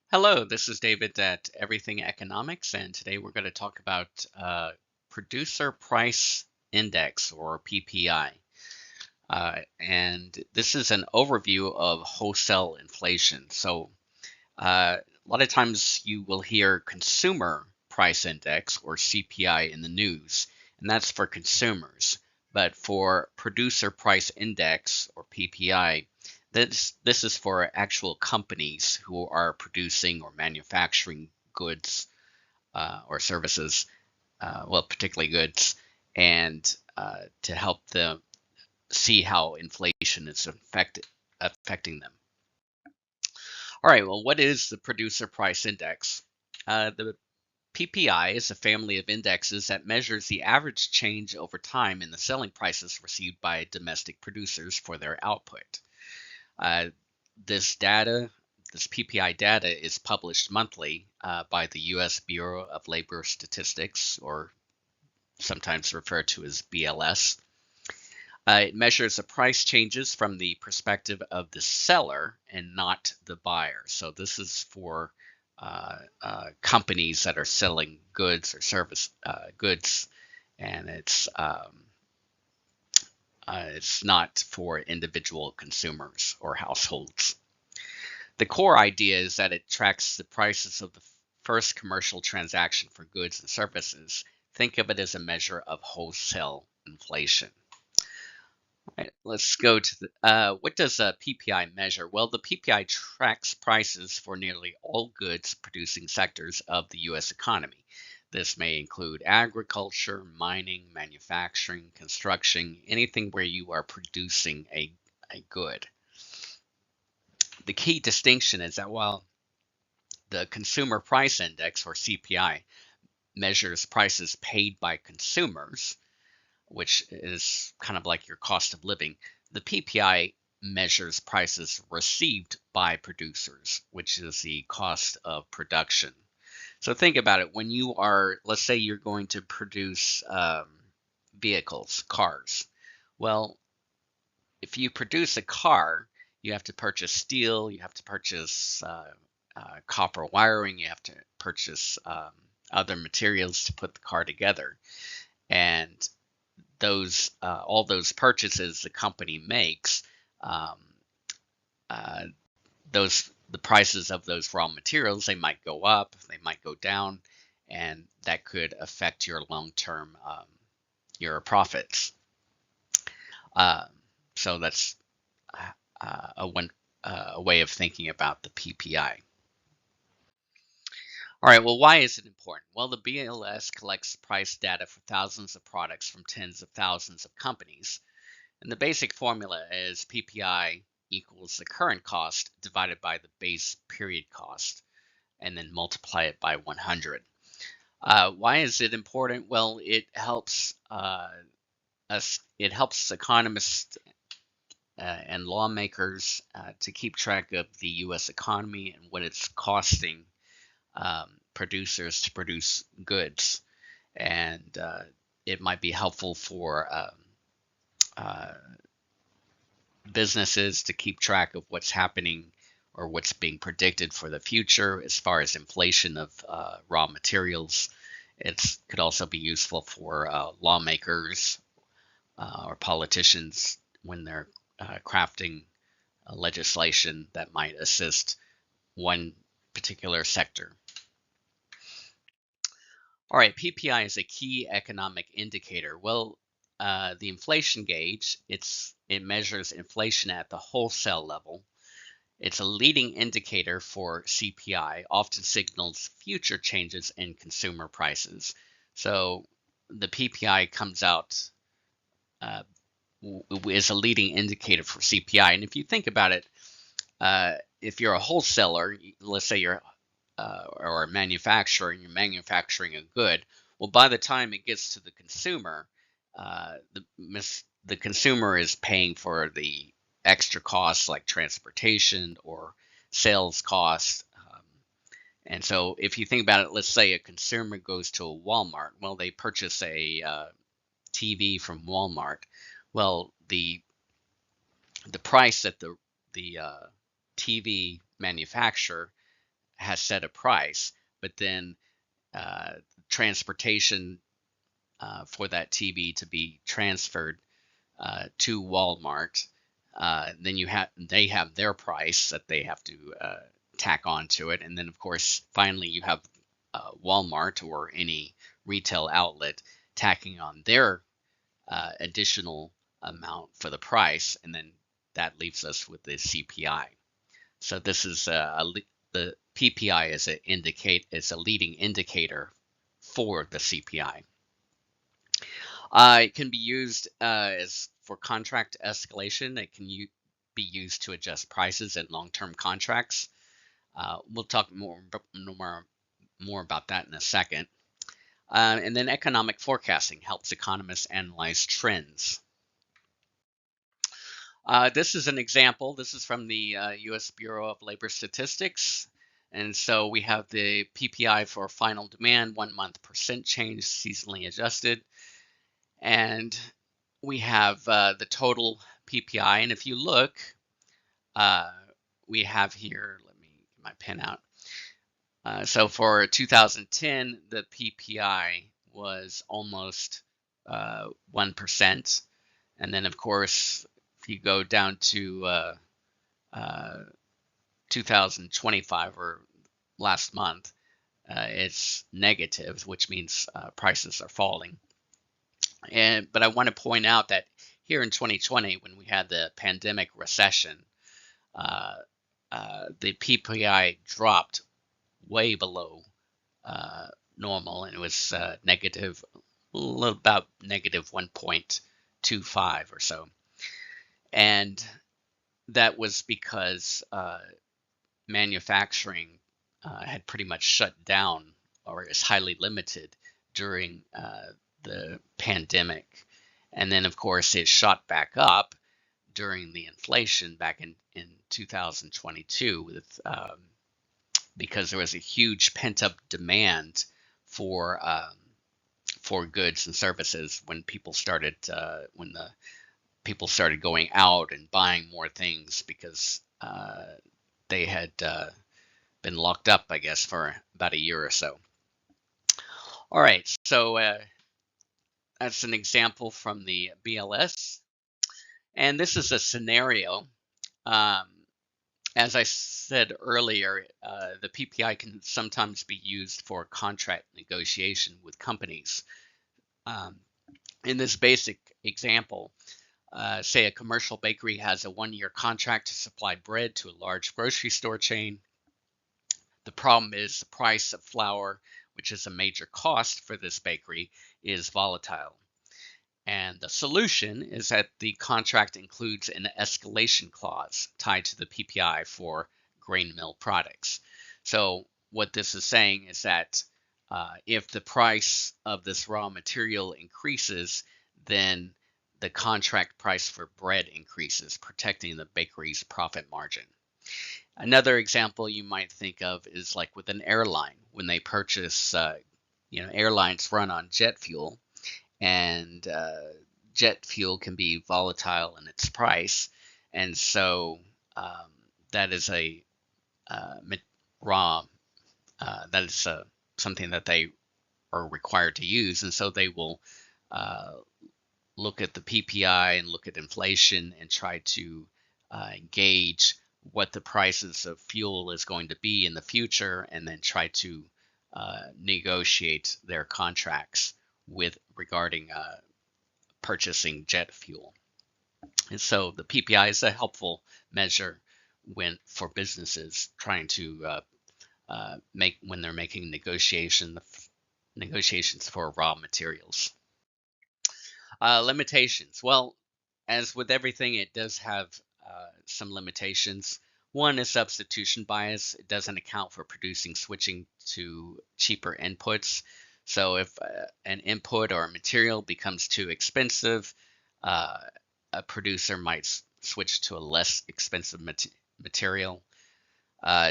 Hello, this is David at Everything Economics, and today we're going to talk about Producer Price Index, or PPI. And this is an overview of wholesale inflation. A lot of times you will hear Consumer Price Index, or CPI, in the news, and that's for consumers. But for Producer Price Index, or PPI, this is for actual companies who are producing or manufacturing goods or services, well, particularly goods, and to help them see how inflation is affecting them. All right, well, what is the Producer Price Index? The PPI is a family of indexes that measures the average change over time in the selling prices received by domestic producers for their output. Uh, this data, this PPI data, is published monthly by the U.S. Bureau of Labor Statistics, or sometimes referred to as BLS. It measures the price changes from the perspective of the seller and not the buyer. So this is for companies that are selling goods or service goods, and it's not for individual consumers or households. The core idea is that it tracks the prices of the first commercial transaction for goods and services. Think of it as a measure of wholesale inflation. Right, let's go to what does a PPI measure? Well, the PPI tracks prices for nearly all goods producing sectors of the U.S. economy. This may include agriculture, mining, manufacturing, construction, anything where you are producing a good. The key distinction is that while the Consumer Price Index, or CPI, measures prices paid by consumers, which is kind of like your cost of living, the PPI measures prices received by producers, which is the cost of production. So think about it. When you are, let's say you're going to produce vehicles, cars. Well, if you produce a car, you have to purchase steel, you have to purchase copper wiring, you have to purchase other materials to put the car together. And those all those purchases the company makes, um, uh, those the prices of those raw materials, they might go up, they might go down, and that could affect your long-term your profits. Uh, so that's a way of thinking about the PPI. All right, well, why is it important? Well, the BLS collects price data for thousands of products from tens of thousands of companies. And the basic formula is PPI equals the current cost divided by the base period cost, and then multiply it by 100. Why is it important? Well, it helps economists and lawmakers to keep track of the U.S. economy and what it's costing producers to produce goods, and it might be helpful for uh, businesses to keep track of what's happening or what's being predicted for the future as far as inflation of raw materials. It could also be useful for lawmakers or politicians when they're crafting legislation that might assist one particular sector. All right, PPI is a key economic indicator. Well, the inflation gauge, it measures inflation at the wholesale level. It's a leading indicator for CPI, often signals future changes in consumer prices. So the PPI comes out uh, is a leading indicator for CPI. And if you think about it, if you're a wholesaler, let's say you're or a manufacturer, and you're manufacturing a good, well, by the time it gets to the consumer, the consumer is paying for the extra costs like transportation or sales costs. And so if you think about it, let's say a consumer goes to a Walmart. Well, they purchase a TV from Walmart. Well, the price that the TV manufacturer has set a price, but then transportation for that TV to be transferred to Walmart, then they have their price that they have to tack onto it, and then of course finally you have Walmart or any retail outlet tacking on their additional amount for the price, and then that leaves us with the CPI. So this is the PPI is a leading indicator for the CPI. It can be used as for contract escalation. It can be used to adjust prices in long-term contracts. We'll talk more about that in a second. And then economic forecasting helps economists analyze trends. This is an example. This is from the U.S. Bureau of Labor Statistics. And so we have the PPI for final demand, 1 month percent change, seasonally adjusted. And we have the total PPI. And if you look, we have here, let me get my pen out. So for 2010, the PPI was almost 1%. And then, of course, if you go down to 2025 or last month, it's negative, which means prices are falling. But I want to point out that here in 2020, when we had the pandemic recession, the PPI dropped way below normal, and it was negative, about negative 1.25 or so. And that was because manufacturing had pretty much shut down or is highly limited during the pandemic. And then, of course, it shot back up during the inflation back in 2022 with because there was a huge pent-up demand for goods and services when people started going out and buying more things because they had been locked up, I guess, for about a year or so. All right, so that's an example from the BLS, and this is a scenario. As I said earlier, the PPI can sometimes be used for contract negotiation with companies. In this basic example, say a commercial bakery has a 1-year contract to supply bread to a large grocery store chain. The problem is the price of flour, which is a major cost for this bakery, is volatile. And the solution is that the contract includes an escalation clause tied to the PPI for grain mill products. So what this is saying is that if the price of this raw material increases, then the contract price for bread increases, protecting the bakery's profit margin. Another example you might think of is like with an airline. When they purchase, airlines run on jet fuel, and jet fuel can be volatile in its price, and so that is a that is something that they are required to use, and so they will look at the PPI and look at inflation and try to gauge what the prices of fuel is going to be in the future, and then try to negotiate their contracts regarding purchasing jet fuel. And so the PPI is a helpful measure for businesses trying to when they're making negotiations for raw materials. Limitations. Well, as with everything, it does have some limitations. One is substitution bias. It doesn't account for switching to cheaper inputs. So if an input or a material becomes too expensive, a producer might switch to a less expensive material.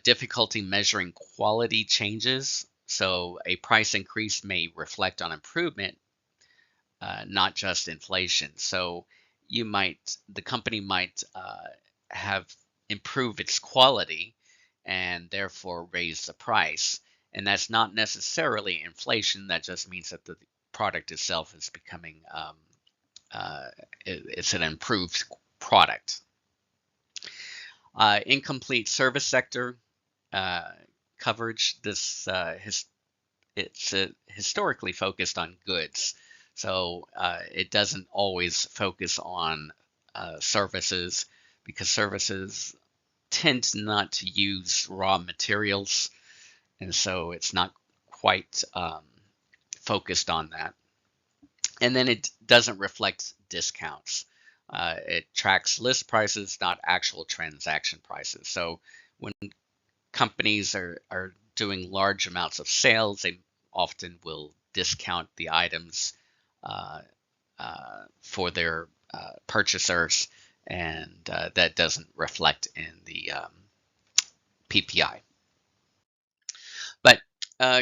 Difficulty measuring quality changes. So a price increase may reflect on improvement, not just inflation. So the company might have improved its quality, and therefore raise the price. And that's not necessarily inflation. That just means that the product itself is becoming it's an improved product. Incomplete service sector coverage. It's historically focused on goods, so it doesn't always focus on services, because services tend not to use raw materials, and so it's not quite focused on that. And then it doesn't reflect discounts. It tracks list prices, not actual transaction prices. So when companies are doing large amounts of sales, they often will discount the items uh, for their purchasers, and that doesn't reflect in the PPI. But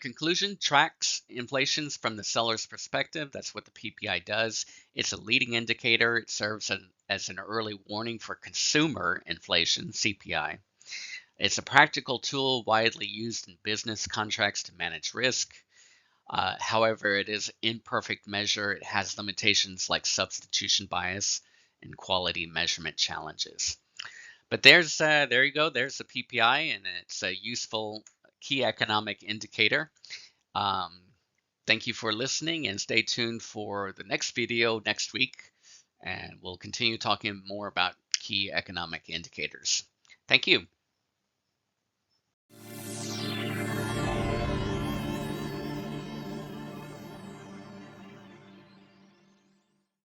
conclusion, tracks inflations from the seller's perspective. That's what the PPI does. It's a leading indicator. It serves as an early warning for consumer inflation, CPI. It's a practical tool widely used in business contracts to manage risk. However, it is an imperfect measure. It has limitations like substitution bias and quality measurement challenges. But there you go. There's the PPI, and it's a useful key economic indicator. Um, Thank you for listening, and stay tuned for the next video next week, and we'll continue talking more about key economic indicators. Thank you.